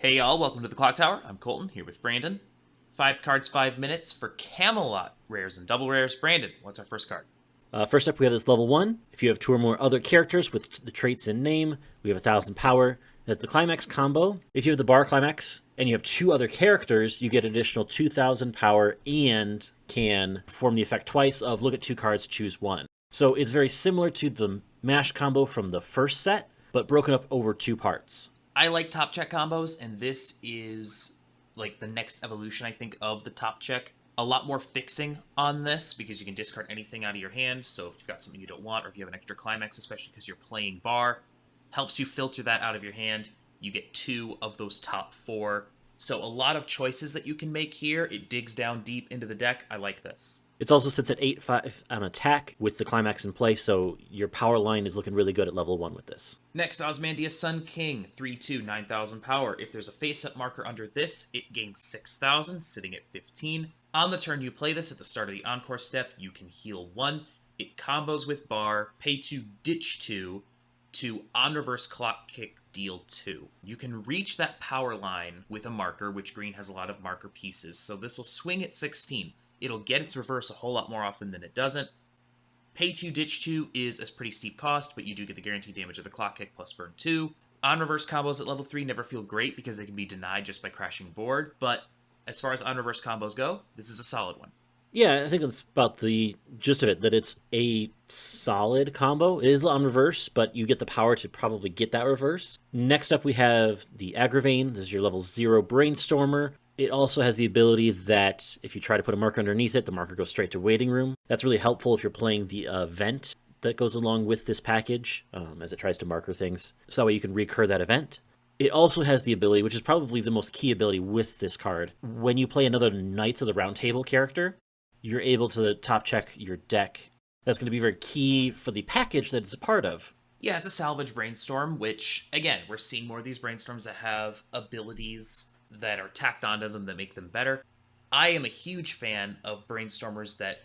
Hey y'all, welcome to the Clock Tower. I'm Colton, here with Brandon. 5 cards, 5 minutes for Camelot rares and double rares. Brandon, what's our first card? First up, we have this level 1. If you have 2 or more other characters with the traits in name, we have 1,000 power. It has the Climax combo. If you have the Bar Climax and you have 2 other characters, you get additional 2,000 power and can perform the effect twice of look at 2 cards, choose 1. So it's very similar to the Mash combo from the first set, but broken up over 2 parts. I like top check combos, and this is like the next evolution, I think, of the top check. A lot more fixing on this because you can discard anything out of your hand. So if you've got something you don't want, or if you have an extra climax, especially because you're playing bar, helps you filter that out of your hand. You get 2 of those top 4. So a lot of choices that you can make here. It digs down deep into the deck. I like this. It also sits at 8-5 on attack with the Climax in place, so your power line is looking really good at level 1 with this. Next, Osmandia's Sun King, 3/2, 9,000 power. If there's a face-up marker under this, it gains 6,000, sitting at 15. On the turn you play this at the start of the Encore step, you can heal 1. It combos with Bar, pay 2, ditch 2, to on reverse clock kick, deal 2. You can reach that power line with a marker, which green has a lot of marker pieces, so this will swing at 16. It'll get its reverse a whole lot more often than it doesn't. Pay 2, ditch 2 is a pretty steep cost, but you do get the guaranteed damage of the clock kick plus burn 2. On reverse combos at level 3 never feel great because they can be denied just by crashing board, but as far as on reverse combos go, this is a solid one. Yeah, I think that's about the gist of it, that it's a solid combo. It is on reverse, but you get the power to probably get that reverse. Next up, we have the Agrivane. This is your level 0 Brainstormer. It also has the ability that if you try to put a marker underneath it, the marker goes straight to waiting room. That's really helpful if you're playing the event that goes along with this package, as it tries to marker things. So that way you can recur that event. It also has the ability, which is probably the most key ability with this card. When you play another Knights of the Round Table character, you're able to top check your deck. That's going to be very key for the package that it's a part of. Yeah, it's a salvage brainstorm, which, again, we're seeing more of these brainstorms that have abilities that are tacked onto them that make them better. I am a huge fan of brainstormers that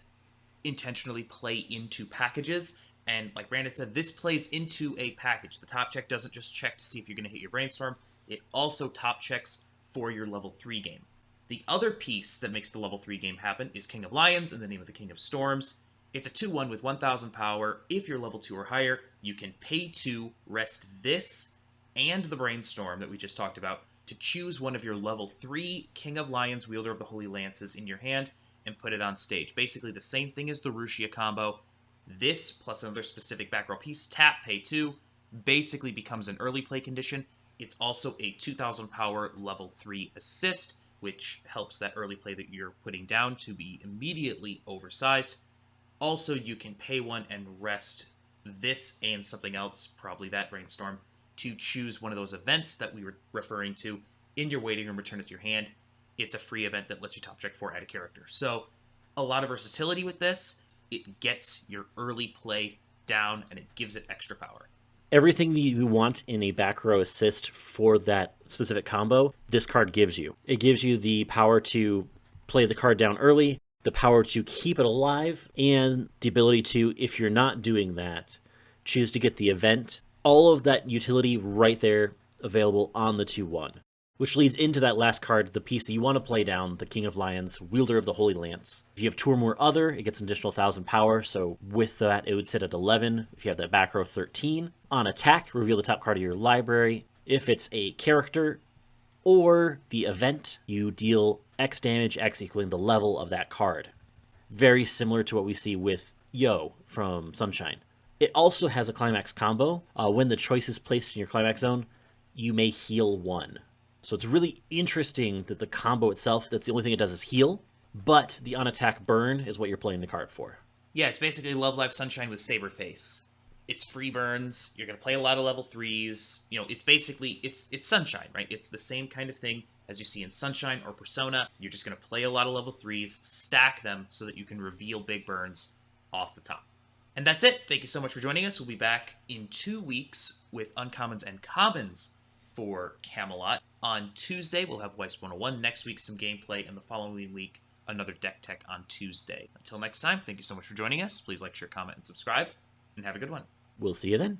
intentionally play into packages, and like Brandon said, this plays into a package. The top check doesn't just check to see if you're going to hit your brainstorm, it also top checks for your level 3 game. The other piece that makes the level 3 game happen is King of Lions in the name of the King of Storms. It's a 2/1 with 1,000 power. If you're level 2 or higher, you can pay 2, rest this, and the Brainstorm that we just talked about, to choose one of your level 3 King of Lions, Wielder of the Holy Lances in your hand and put it on stage. Basically the same thing as the Rushia combo. This, plus another specific back row piece, tap, pay 2, basically becomes an early play condition. It's also a 2,000 power level 3 assist, which helps that early play that you're putting down to be immediately oversized. Also, you can pay 1 and rest this and something else, probably that Brainstorm, to choose one of those events that we were referring to in your waiting room, return it to your hand. It's a free event that lets you top check 4 add a character. So a lot of versatility with this. It gets your early play down and it gives it extra power. Everything that you want in a back row assist for that specific combo, this card gives you. It gives you the power to play the card down early, the power to keep it alive, and the ability to, if you're not doing that, choose to get the event. All of that utility right there available on the 2/1. Which leads into that last card, the piece that you want to play down, the King of Lions, Wielder of the Holy Lance. If you have 2 or more other, it gets an additional 1,000 power, so with that it would sit at 11. If you have that back row, 13. On attack, reveal the top card of your library. If it's a character or the event, you deal X damage, X equaling the level of that card. Very similar to what we see with Yo from Sunshine. It also has a Climax combo. When the choice is placed in your Climax zone, you may heal 1. So it's really interesting that the combo itself, that's the only thing it does is heal, but the on-attack burn is what you're playing the card for. Yeah, it's basically Love Life Sunshine with Saberface. It's free burns, you're going to play a lot of level 3s, it's basically, it's Sunshine, right? It's the same kind of thing as you see in Sunshine or Persona. You're just going to play a lot of level 3s, stack them so that you can reveal big burns off the top. And that's it. Thank you so much for joining us. We'll be back in 2 weeks with Uncommons and Commons for Camelot. On Tuesday, we'll have Weiss 101. Next week, some gameplay. And the following week, another deck tech on Tuesday. Until next time, thank you so much for joining us. Please like, share, comment, and subscribe. And have a good one. We'll see you then.